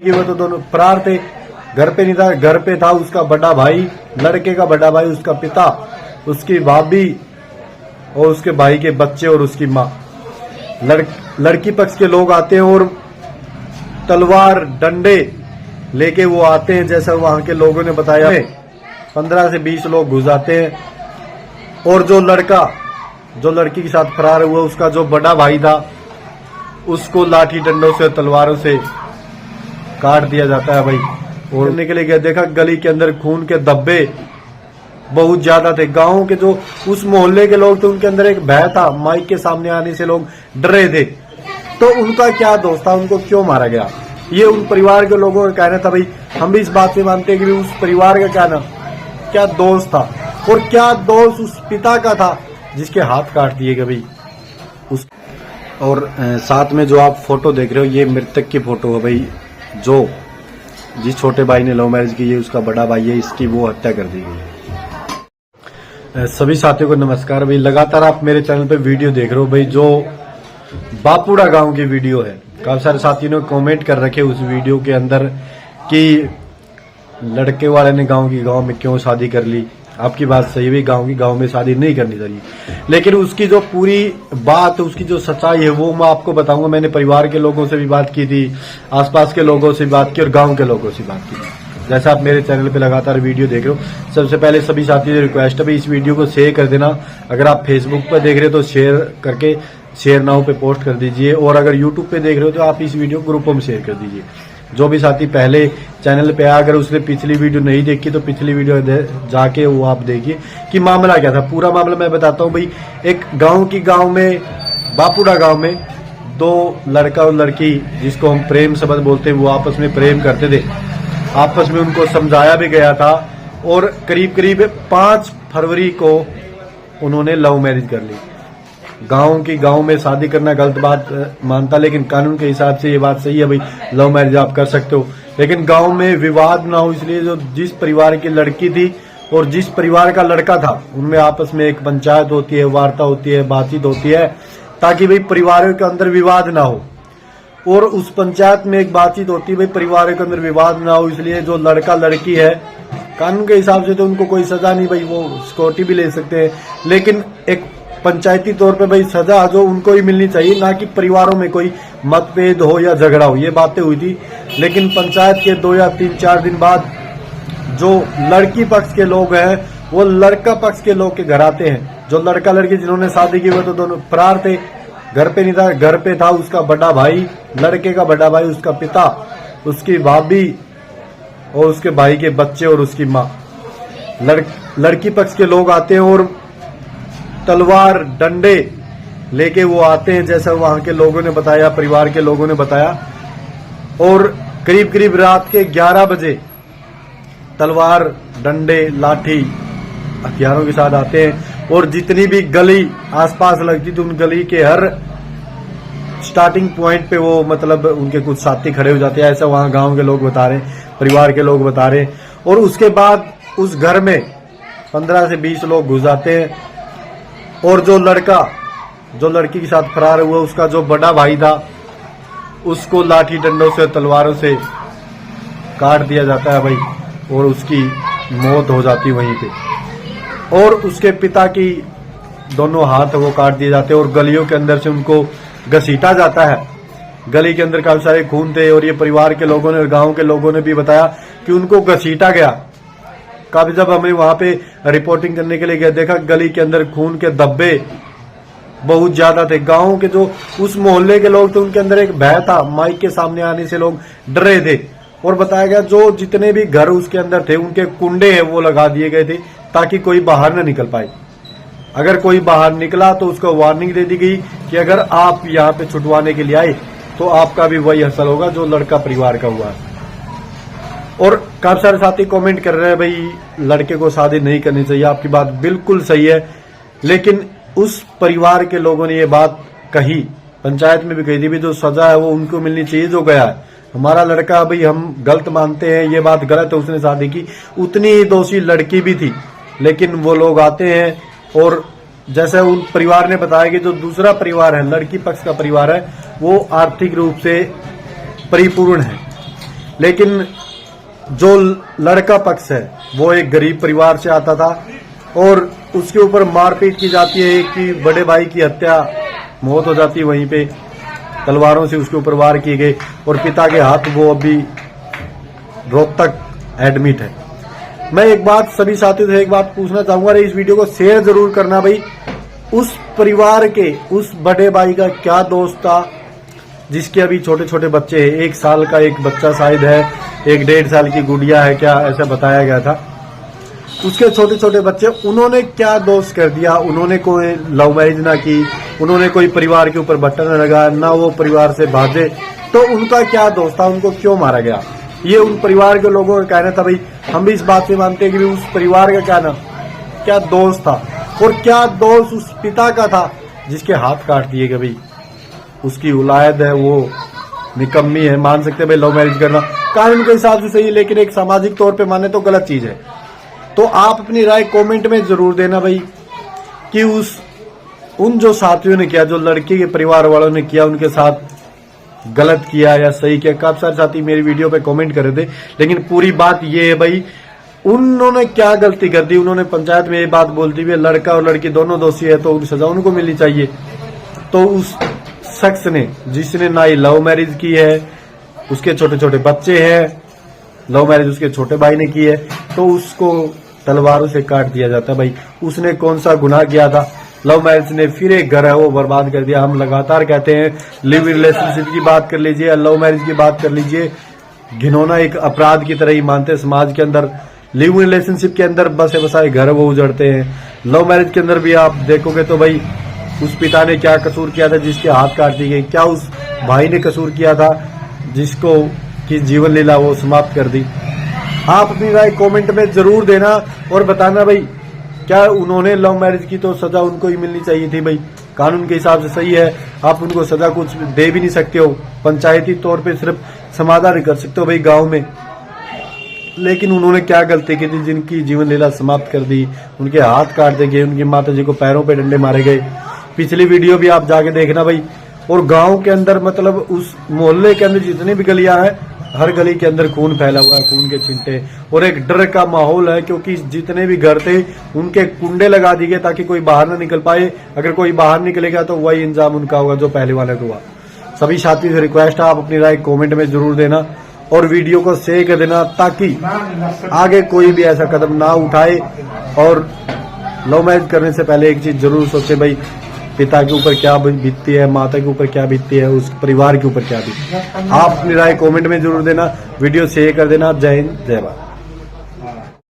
कि वो तो दोनों फरार थे, घर पे नहीं था। घर पे था उसका बड़ा भाई, लड़के का बड़ा भाई, उसका पिता, उसकी भाभी और उसके भाई के बच्चे और उसकी माँ। लड़की पक्ष के लोग आते हैं और तलवार डंडे लेके वो आते हैं, जैसा वहां के लोगों ने बताया। 15 से 20 लोग घुस आते हैं और जो लड़की के साथ फरार हुआ, उसका जो बड़ा भाई था, उसको लाठी डंडों से, तलवारों से काट दिया जाता है भाई। और के लिए गया, देखा गली के अंदर खून के धब्बे बहुत ज्यादा थे। गांव के जो उस मोहल्ले के लोग थे, उनके अंदर एक भय था, माइक के सामने आने से लोग डर रहे थे। तो उनका क्या दोष था, उनको क्यों मारा गया, ये उन परिवार के लोगों का कहना था। भाई हम भी इस बात से मानते हैं कि उस परिवार का क्या दोष था, और क्या दोष उस पिता का था जिसके हाथ काट दिए गए भाई उस। और साथ में जो आप फोटो देख रहे हो, ये मृतक की फोटो है भाई। जो जिस छोटे भाई ने लव मैरिज की है, उसका बड़ा भाई है, इसकी वो हत्या कर दी गई है। सभी साथियों को नमस्कार भाई। लगातार आप मेरे चैनल पे वीडियो देख रहे हो भाई, जो बापुड़ा गांव की वीडियो है। काफी सारे साथियों ने कमेंट कर रखे उस वीडियो के अंदर कि लड़के वाले ने गांव में क्यों शादी कर ली। आपकी बात सही है, गांव में शादी नहीं करनी चाहिए, लेकिन उसकी जो पूरी बात, उसकी जो सच्चाई है, वो मैं आपको बताऊंगा। मैंने परिवार के लोगों से भी बात की थी, आसपास के लोगों से बात की और गांव के लोगों से बात की थी। जैसा आप मेरे चैनल पे लगातार वीडियो देख रहे हो, सबसे पहले सभी साथियों से रिक्वेस्ट है भाई, इस वीडियो को शेयर कर देना। अगर आप फेसबुक पर देख रहे हो तो शेयर करके शेयर नाउ पे पोस्ट कर दीजिए, और अगर यूट्यूब पे देख रहे हो तो आप इस वीडियो ग्रुपों में शेयर कर दीजिए। जो भी साथी पहले चैनल पे आया, अगर उसने पिछली वीडियो नहीं देखी तो पिछली वीडियो जाके वो आप देखिए कि मामला क्या था। पूरा मामला मैं बताता हूँ भाई। एक गांव में, बापुड़ा गांव में, दो लड़का और लड़की, जिसको हम प्रेम संबंध बोलते हैं, वो आपस में प्रेम करते थे। आपस में उनको समझाया भी गया था, और करीब 5 फरवरी को उन्होंने लव मैरिज कर ली। गांव में शादी करना गलत बात मानता, लेकिन कानून के हिसाब से ये बात सही है भाई, लव मैरिज आप कर सकते हो, लेकिन गांव में विवाद ना हो, इसलिए जो जिस परिवार की लड़की थी और जिस परिवार का लड़का था, उनमें आपस में एक पंचायत होती है, वार्ता होती है, बातचीत होती है, ताकि भाई परिवारों के अंदर विवाद ना हो। और उस पंचायत में एक बातचीत होती है भाई, परिवारों के अंदर विवाद ना हो, इसलिए जो लड़का लड़की है, कानून के हिसाब से तो उनको कोई सजा नहीं भाई, वो सिक्योरिटी भी ले सकते हैं, लेकिन एक पंचायती तौर पे भाई सजा जो उनको ही मिलनी चाहिए, ना कि परिवारों में कोई मतभेद हो या झगड़ा हो। ये बातें हुई थी, लेकिन पंचायत के 2 या 3-4 दिन बाद जो लड़की पक्ष के लोग हैं, वो लड़का पक्ष के लोग के घर आते हैं। जो लड़का लड़की जिन्होंने शादी की, वो तो दोनों फरार थे, घर पे नहीं था। घर पे था उसका बड़ा भाई, लड़के का बड़ा भाई, उसका पिता, उसकी भाभी और उसके भाई के बच्चे और उसकी माँ। लड़की पक्ष के लोग आते हैं और तलवार डंडे लेके वो आते हैं, जैसा वहां के लोगों ने बताया, परिवार के लोगों ने बताया। और करीब रात के 11 बजे तलवार डंडे लाठी हथियारों के साथ आते हैं, और जितनी भी गली आसपास लगती थी, उन गली के हर स्टार्टिंग पॉइंट पे वो मतलब उनके कुछ साथी खड़े हो जाते हैं, ऐसा वहां गांव के लोग बता रहे, परिवार के लोग बता रहे। और उसके बाद उस घर में 15 से 20 लोग घुस आते हैं, और जो लड़की के साथ फरार हुआ, उसका जो बड़ा भाई था, उसको लाठी डंडों से, तलवारों से काट दिया जाता है भाई, और उसकी मौत हो जाती है वहीं पे। और उसके पिता की दोनों हाथ वो काट दिए जाते हैं, और गलियों के अंदर से उनको घसीटा जाता है। गली के अंदर काफी सारे खून थे, और ये परिवार के लोगों ने और गांव के लोगों ने भी बताया कि उनको घसीटा गया। काफी जब हमने वहां पे रिपोर्टिंग करने के लिए गए, देखा गली के अंदर खून के धब्बे बहुत ज्यादा थे। गांव के जो उस मोहल्ले के लोग थे, उनके अंदर एक भय था, माइक के सामने आने से लोग डर रहे थे। और बताया गया जो जितने भी घर उसके अंदर थे, उनके कुंडे हैं वो लगा दिए गए थे, ताकि कोई बाहर न निकल पाए। अगर कोई बाहर निकला तो उसको वार्निंग दे दी गई कि अगर आप यहाँ पे छुटवाने के लिए आए तो आपका भी वही हसल होगा जो लड़का परिवार का हुआ। और काफी सारे साथी कमेंट कर रहे हैं भाई, लड़के को शादी नहीं करनी चाहिए। आपकी बात बिल्कुल सही है, लेकिन उस परिवार के लोगों ने ये बात कही, पंचायत में भी कही थी भी, जो सजा है वो उनको मिलनी चाहिए जो गया है। हमारा लड़का भाई, हम गलत मानते हैं, ये बात गलत है, उसने शादी की, उतनी ही दोषी लड़की भी थी। लेकिन वो लोग आते हैं, और जैसे उन परिवार ने बताया कि जो दूसरा परिवार है, लड़की पक्ष का परिवार है, वो आर्थिक रूप से परिपूर्ण है, लेकिन जो लड़का पक्ष है वो एक गरीब परिवार से आता था और उसके ऊपर मारपीट की जाती है। एक की बड़े भाई की हत्या, मौत हो जाती है वहीं पे, तलवारों से उसके ऊपर वार किए गए और पिता के हाथ वो अभी रोहतक एडमिट है। मैं एक बात सभी साथियों से एक बात पूछना चाहूंगा, इस वीडियो को शेयर जरूर करना भाई। उस परिवार के उस बड़े भाई का क्या दोस्त था जिसके अभी छोटे छोटे बच्चे हैं, 1 साल का एक बच्चा शायद है, 1.5 साल की गुड़िया है, क्या ऐसा बताया गया था। उसके छोटे छोटे बच्चे, उन्होंने क्या दोस्त कर दिया? उन्होंने कोई लव मैरिज ना की, उन्होंने कोई परिवार के ऊपर बटन न लगा, ना वो परिवार से भागे, तो उनका क्या दोस्त था? उनको क्यों मारा गया? ये उन परिवार के लोगों का कहना था। भाई हम भी इस बात से मानते हैं कि उस परिवार का क्या दोस्त था, और क्या दोस्त उस पिता का था जिसके हाथ काट दिए गए। भाई उसकी औलाद है वो निकम्मी है, मान सकते हैं भाई लव मैरिज करना कानून के हिसाब से सही है, लेकिन एक सामाजिक तौर पे माने तो गलत चीज है। तो आप अपनी राय कमेंट में जरूर देना भाई कि उन जो साथियों ने किया, जो लड़के के परिवार वालों ने किया, उनके साथ गलत किया या सही किया। काफी सारे साथी मेरी वीडियो पे कमेंट कर रहे थे, लेकिन पूरी बात ये है भाई उन्होंने क्या गलती कर दी। उन्होंने पंचायत में ये बात बोलती हुई लड़का और लड़की दोनों दोषी है तो सजा उनको मिलनी चाहिए। तो उस शख्स ने, जिसने ना ही लव मैरिज की है, उसके छोटे छोटे बच्चे हैं, लव मैरिज उसके छोटे भाई ने की है, तो उसको तलवारों से काट दिया जाता है। भाई उसने कौन सा गुनाह किया था? लव मैरिज ने फिर एक घर है वो बर्बाद कर दिया। हम लगातार कहते हैं लिव इन रिलेशनशिप की बात कर लीजिए, लव मैरिज की बात कर लीजिए, घिनौना एक अपराध की तरह ही मानते हैं समाज के अंदर। लिव इन रिलेशनशिप के अंदर बसे बसाए घर वो उजड़ते हैं। लव मैरिज के अंदर भी आप देखोगे तो भाई उस पिता ने क्या कसूर किया था जिसके हाथ काट दी गई? क्या उस भाई ने कसूर किया था जिसको की जीवन लीला वो समाप्त कर दी? आप अपनी राय कमेंट में जरूर देना और बताना भाई क्या उन्होंने लव मैरिज की तो सजा उनको ही मिलनी चाहिए थी। भाई कानून के हिसाब से सही है, आप उनको सजा कुछ दे भी नहीं सकते हो, पंचायती तौर पे सिर्फ समाधान कर सकते हो भाई गांव में। लेकिन उन्होंने क्या गलती की थी जिनकी जीवन लीला समाप्त कर दी? उनके हाथ काट दिए गए, उनकी माता जी को पैरों पे डंडे मारे गए। पिछली वीडियो भी आप जाके देखना भाई। और गांव के अंदर मतलब उस मोहल्ले के अंदर जितनी भी गलियां हैं, हर गली के अंदर खून फैला हुआ है, खून के छिंटे, और एक डर का माहौल है क्योंकि जितने भी घर थे उनके कुंडे लगा दिए गए ताकि कोई बाहर ना निकल पाए। अगर कोई बाहर निकलेगा तो वही इंजाम उनका होगा जो पहले वाले को हुआ। सभी साथियों से रिक्वेस्ट है आप अपनी राय कमेंट में जरूर देना और वीडियो को शेयर कर देना ताकि आगे कोई भी ऐसा कदम ना उठाए। और लव मैरिज करने से पहले एक चीज जरूर सोचे भाई पिता के ऊपर क्या बीतती है, माता के ऊपर क्या बीतती है, उस परिवार के ऊपर क्या बीतती है। आप अपनी राय कमेंट में जरूर देना, वीडियो शेयर कर देना। जय हिंद, जय भारत।